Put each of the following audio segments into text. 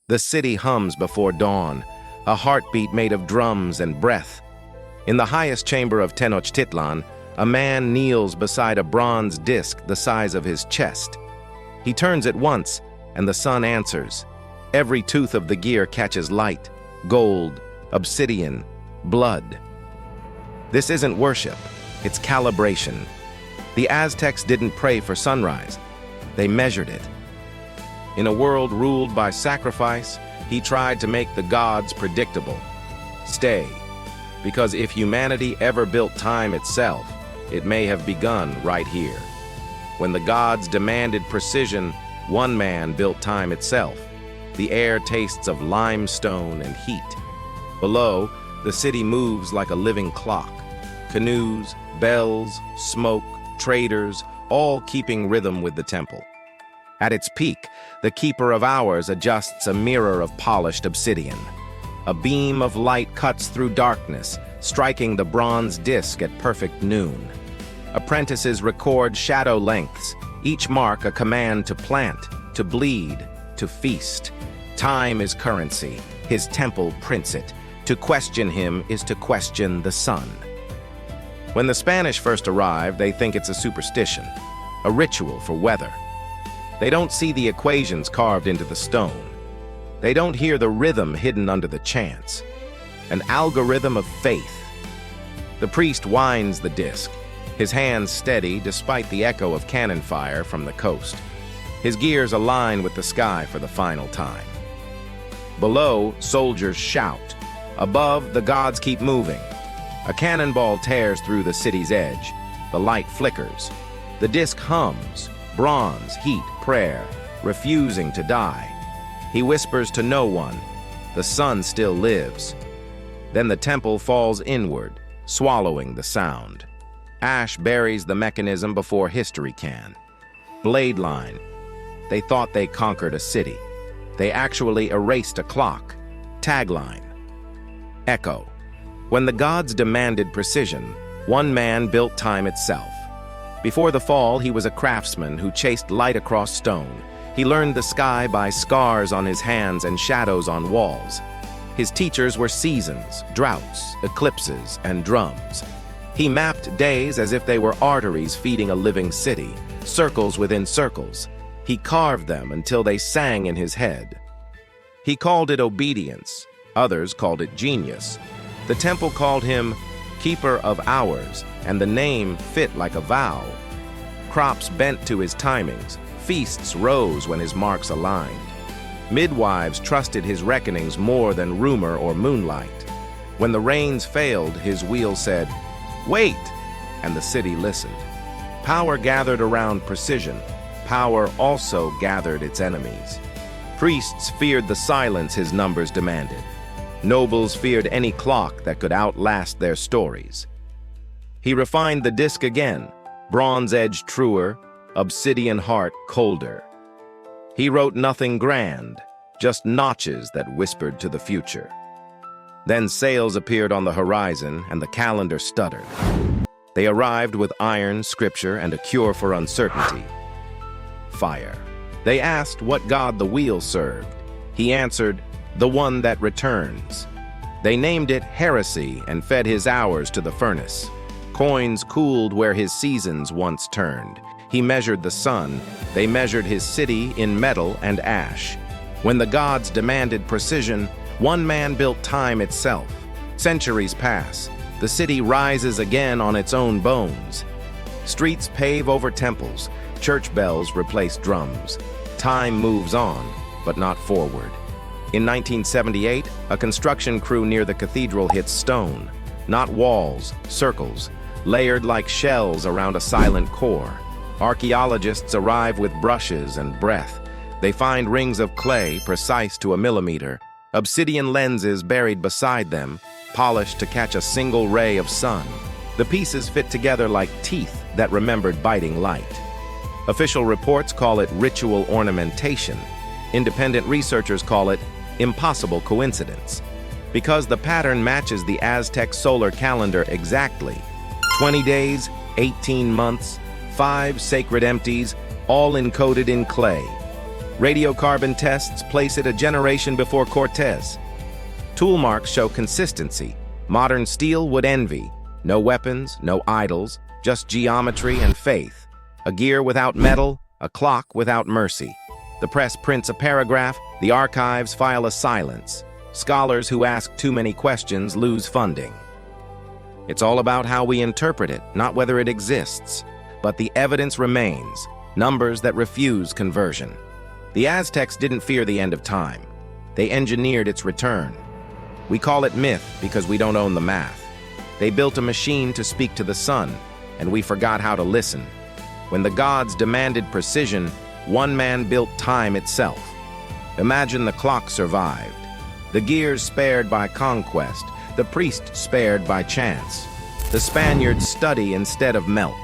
The city hums before dawn, a heartbeat made of drums and breath. In the highest chamber of Tenochtitlan, a man kneels beside a bronze disc the size of his chest. He turns it once, and the sun answers. Every tooth of the gear catches light, gold, obsidian, blood. This isn't worship, it's calibration. The Aztecs didn't pray for sunrise, they measured it. In a world ruled by sacrifice, he tried to make the gods predictable. Stay, because if humanity ever built time itself, it may have begun right here. When the gods demanded precision, one man built time itself. The air tastes of limestone and heat. Below, the city moves like a living clock. Canoes, bells, smoke, traders, all keeping rhythm with the temple. At its peak, the Keeper of Hours adjusts a mirror of polished obsidian. A beam of light cuts through darkness, striking the bronze disc at perfect noon. Apprentices record shadow lengths, each mark a command to plant, to bleed, to feast. Time is currency. His temple prints it. To question him is to question the sun. When the Spanish first arrive, they think it's a superstition, a ritual for weather. They don't see the equations carved into the stone. They don't hear the rhythm hidden under the chants. An algorithm of faith. The priest winds the disc, his hands steady despite the echo of cannon fire from the coast. His gears align with the sky for the final time. Below, soldiers shout. Above, the gods keep moving. A cannonball tears through the city's edge. The light flickers. The disc hums, bronze, heat, prayer, refusing to die. He whispers to no one, the sun still lives. Then the temple falls inward, swallowing the sound. Ash buries the mechanism before history can. Blade line. They thought they conquered a city. They actually erased a clock. Tagline. Echo. When the gods demanded precision, one man built time itself. Before the fall, he was a craftsman who chased light across stone. He learned the sky by scars on his hands and shadows on walls. His teachers were seasons, droughts, eclipses, and drums. He mapped days as if they were arteries feeding a living city, circles within circles. He carved them until they sang in his head. He called it obedience. Others called it genius. The temple called him Keeper of Hours, and the name fit like a vow. Crops bent to his timings. Feasts rose when his marks aligned. Midwives trusted his reckonings more than rumor or moonlight. When the rains failed, his wheel said, "Wait!" and the city listened. Power gathered around precision. Power also gathered its enemies. Priests feared the silence his numbers demanded. Nobles feared any clock that could outlast their stories. He refined the disc again, bronze edge truer, obsidian heart colder. He wrote nothing grand, just notches that whispered to the future. Then sails appeared on the horizon and the calendar stuttered. They arrived with iron, scripture, and a cure for uncertainty. Fire. They asked what god the wheel served. He answered, "The one that returns." They named it heresy and fed his hours to the furnace. Coins cooled where his seasons once turned. He measured the sun. They measured his city in metal and ash. When the gods demanded precision, one man built time itself. Centuries pass. The city rises again on its own bones. Streets pave over temples. Church bells replace drums. Time moves on, but not forward. In 1978, a construction crew near the cathedral hits stone. Not walls, circles, layered like shells around a silent core. Archaeologists arrive with brushes and breath. They find rings of clay precise to a millimeter, obsidian lenses buried beside them, polished to catch a single ray of sun. The pieces fit together like teeth that remembered biting light. Official reports call it ritual ornamentation. Independent researchers call it impossible coincidence, because the pattern matches the Aztec solar calendar exactly. 20 days, 18 months, 5 sacred empties, all encoded in clay. Radiocarbon tests place it a generation before Cortez. Tool marks show consistency. Modern steel would envy. No weapons, no idols, just geometry and faith. A gear without metal, a clock without mercy. The press prints a paragraph, the archives file a silence. Scholars who ask too many questions lose funding. It's all about how we interpret it, not whether it exists. But the evidence remains, numbers that refuse conversion. The Aztecs didn't fear the end of time. They engineered its return. We call it myth because we don't own the math. They built a machine to speak to the sun, and we forgot how to listen. When the gods demanded precision, one man built time itself. Imagine the clock survived. The gears spared by conquest, the priest spared by chance. The Spaniards study instead of melt.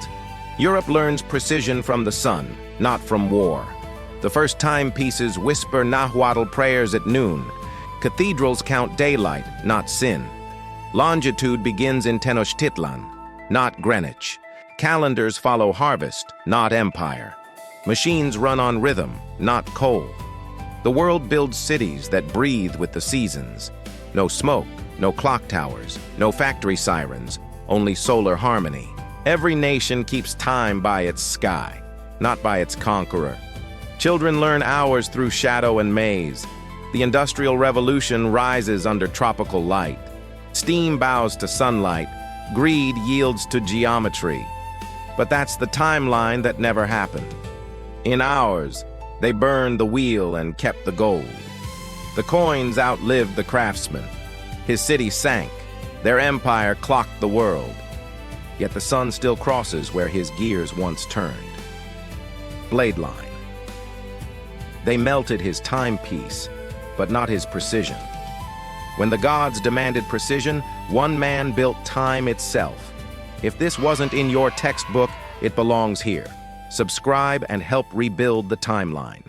Europe learns precision from the sun, not from war. The first timepieces whisper Nahuatl prayers at noon. Cathedrals count daylight, not sin. Longitude begins in Tenochtitlan, not Greenwich. Calendars follow harvest, not empire. Machines run on rhythm, not coal. The world builds cities that breathe with the seasons. No smoke, no clock towers, no factory sirens, only solar harmony. Every nation keeps time by its sky, not by its conqueror. Children learn hours through shadow and maze. The Industrial Revolution rises under tropical light. Steam bows to sunlight. Greed yields to geometry. But that's the timeline that never happened. In ours, they burned the wheel and kept the gold. The coins outlived the craftsman. His city sank. Their empire clocked the world. Yet the sun still crosses where his gears once turned. Blade line. They melted his timepiece, but not his precision. When the gods demanded precision, one man built time itself. If this wasn't in your textbook, it belongs here. Subscribe and help rebuild the timeline.